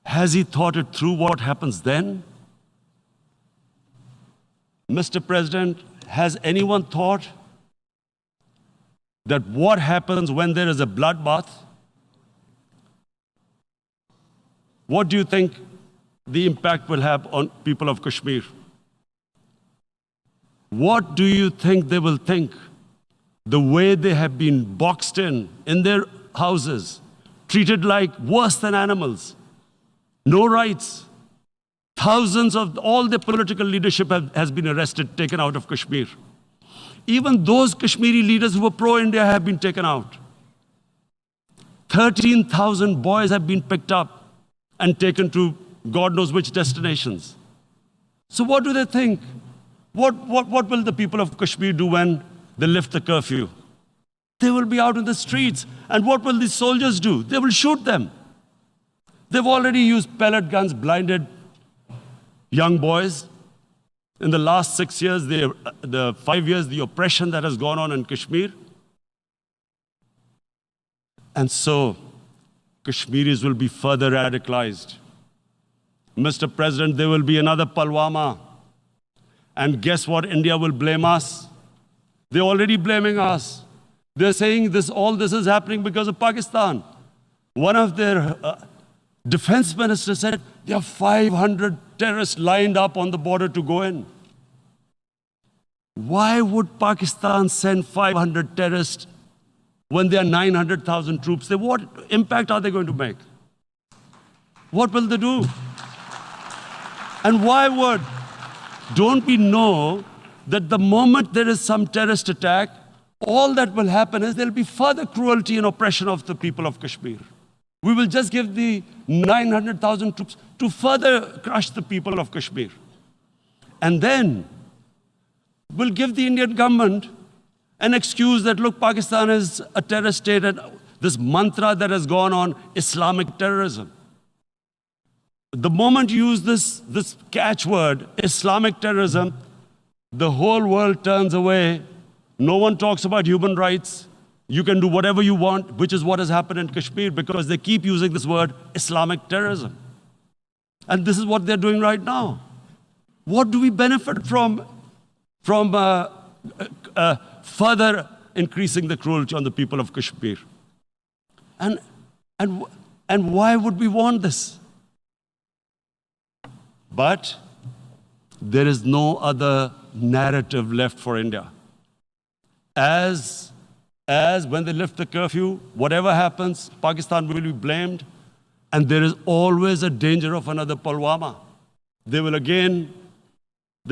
Has he thought it through what happens then? Mr. President, has anyone thought that what happens when there is a bloodbath? What do you think the impact will have on people of Kashmir? What do you think they will think? The way they have been boxed in their houses, treated like worse than animals, no rights. Thousands of all the political leadership has been arrested, taken out of Kashmir. Even those Kashmiri leaders who were pro-India have been taken out. 13,000 boys have been picked up and taken to God knows which destinations. So what do they think? What will the people of Kashmir do when they lift the curfew? They will be out in the streets. And what will these soldiers do? They will shoot them. They've already used pellet guns, blinded young boys. In the last 6 years, the 5 years, the oppression that has gone on in Kashmir. And so, Kashmiris will be further radicalized. Mr. President, there will be another Pulwama. And guess what? India will blame us. They're already blaming us. They're saying all this is happening because of Pakistan. One of their defense ministers said, there are 500 terrorists lined up on the border to go in. Why would Pakistan send 500 terrorists when there are 900,000 troops? What impact are they going to make? What will they do? And why would? Don't we know that the moment there is some terrorist attack, all that will happen is there will be further cruelty and oppression of the people of Kashmir. We will just give the 900,000 troops to further crush the people of Kashmir. And then we'll give the Indian government an excuse that, look, Pakistan is a terrorist state, and this mantra that has gone on, Islamic terrorism. The moment you use this catchword, Islamic terrorism, the whole world turns away. No one talks about human rights. You can do whatever you want, which is what has happened in Kashmir, because they keep using this word, Islamic terrorism. And this is what they're doing right now. What do we benefit from further increasing the cruelty on the people of Kashmir? And why would we want this? But there is no other narrative left for India. As when they lift the curfew, whatever happens, Pakistan will be blamed, and there is always a danger of another Pulwama. They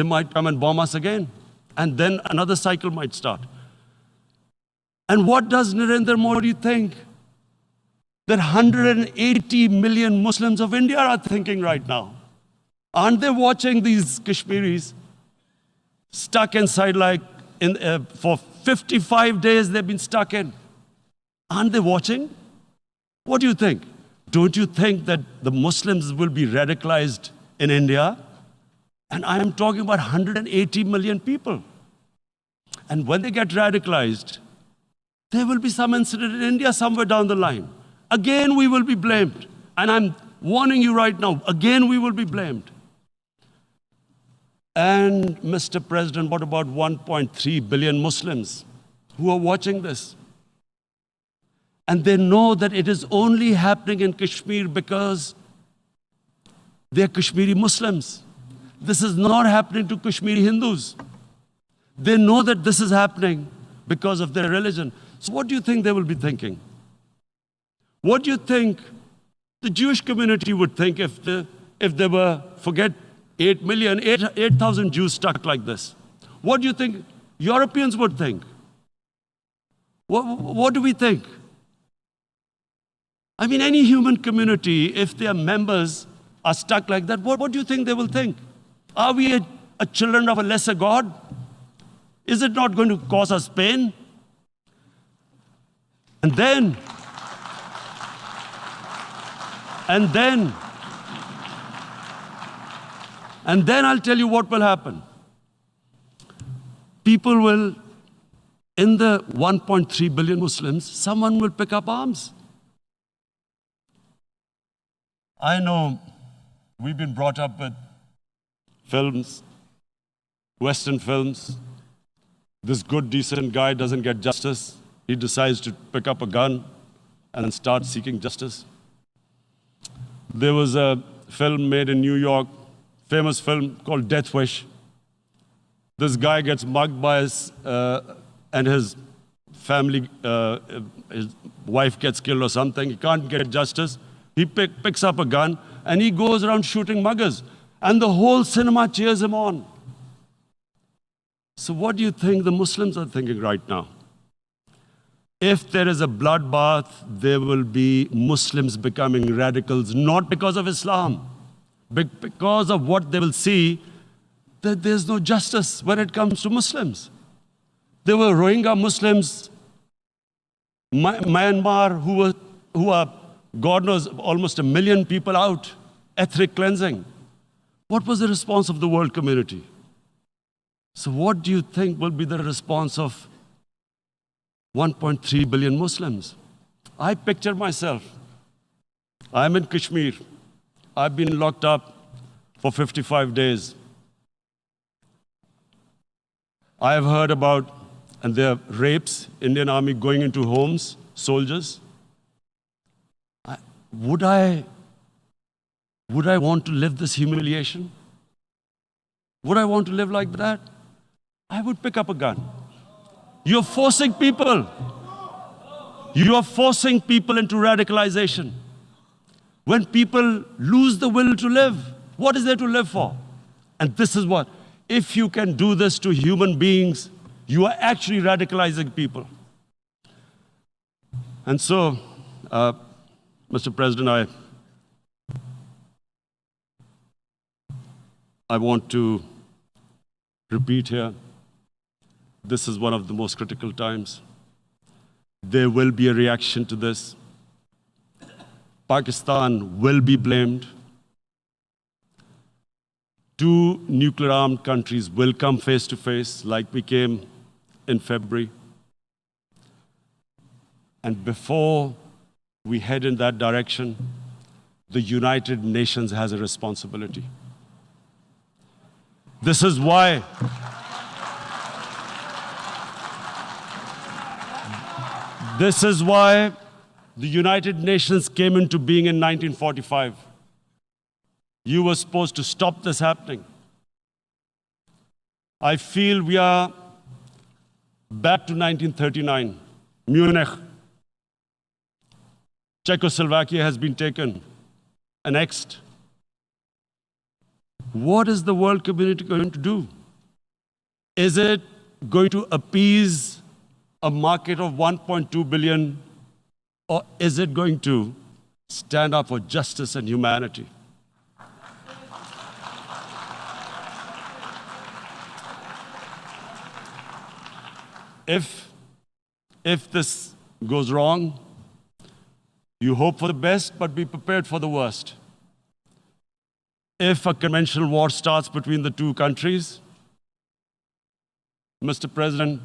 might come and bomb us again, and then another cycle might start. And what does Narendra Modi think? That 180 million Muslims of India are thinking right now. Aren't they watching these Kashmiris stuck inside for 55 days they've been stuck in? Aren't they watching? What do you think? Don't you think that the Muslims will be radicalized in India? And I am talking about 180 million people. And when they get radicalized, there will be some incident in India somewhere down the line. Again, we will be blamed. And I'm warning you right now, again, we will be blamed. And Mr. President, what about 1.3 billion Muslims who are watching this? And they know that it is only happening in Kashmir because they're Kashmiri Muslims. This is not happening to Kashmiri Hindus. They know that this is happening because of their religion. So what do you think they will be thinking? What do you think the Jewish community would think if they were, forget 8,000 Jews stuck like this? What do you think Europeans would think? What do we think? I mean, any human community, if their members are stuck like that, what do you think they will think? Are we a children of a lesser God? Is it not going to cause us pain? And then I'll tell you what will happen. People will, in the 1.3 billion Muslims, someone will pick up arms. I know we've been brought up with films, Western films. This good, decent guy doesn't get justice. He decides to pick up a gun and start seeking justice. There was a film made in New York, famous film called Death Wish. This guy gets mugged by and his family, his wife gets killed or something. He can't get justice. He picks up a gun and he goes around shooting muggers. And the whole cinema cheers him on. So what do you think the Muslims are thinking right now? If there is a bloodbath, there will be Muslims becoming radicals, not because of Islam, but because of what they will see, that there's no justice when it comes to Muslims. There were Rohingya Muslims, Myanmar, who are, God knows, almost 1 million people out, ethnic cleansing. What was the response of the world community? So what do you think will be the response of 1.3 billion Muslims? I picture myself. I'm in Kashmir. I've been locked up for 55 days. I have heard about, and there are rapes, Indian Army going into homes, soldiers. Would I want to live this humiliation? Would I want to live like that? I would pick up a gun. You're forcing people. You are forcing people into radicalization. When people lose the will to live, what is there to live for? And this is what, if you can do this to human beings, you are actually radicalizing people. And so, Mr. President, I want to repeat here, this is one of the most critical times. There will be a reaction to this. Pakistan will be blamed. 2 nuclear-armed countries will come face to face like we came in February. And before we head in that direction, the United Nations has a responsibility. This is why the United Nations came into being in 1945. You were supposed to stop this happening. I feel we are back to 1939, Munich. Czechoslovakia has been taken, annexed. What is the world community going to do? Is it going to appease a market of 1.2 billion, or is it going to stand up for justice and humanity? If this goes wrong, you hope for the best, but be prepared for the worst. If a conventional war starts between the 2 countries, Mr. President,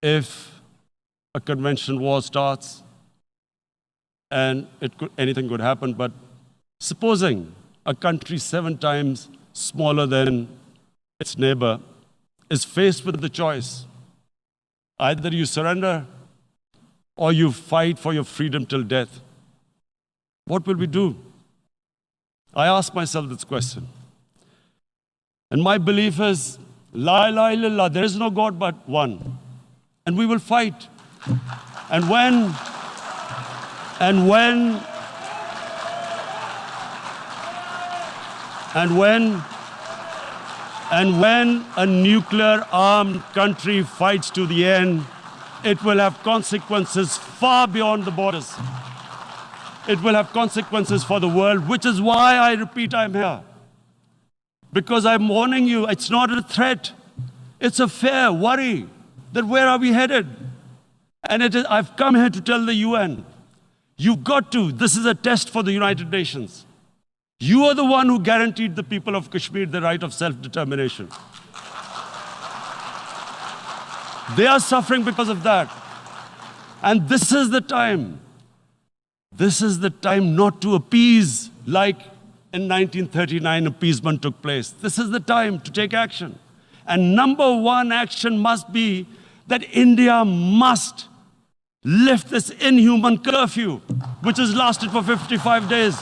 if a conventional war starts, and anything could happen, but supposing a country 7 times smaller than its neighbor is faced with the choice, either you surrender or you fight for your freedom till death, what will we do? I ask myself this question. And my belief is, La ilaha illallah, there is no God but one. And we will fight. And when a nuclear-armed country fights to the end, it will have consequences far beyond the borders. It will have consequences for the world, which is why I repeat I'm here. Because I'm warning you, it's not a threat. It's a fair worry that where are we headed? And I've come here to tell the UN, you've got to, this is a test for the United Nations. You are the one who guaranteed the people of Kashmir the right of self-determination. They are suffering because of that. And this is the time This is the time not to appease like in 1939 appeasement took place. This is the time to take action. And number one action must be that India must lift this inhuman curfew, which has lasted for 55 days.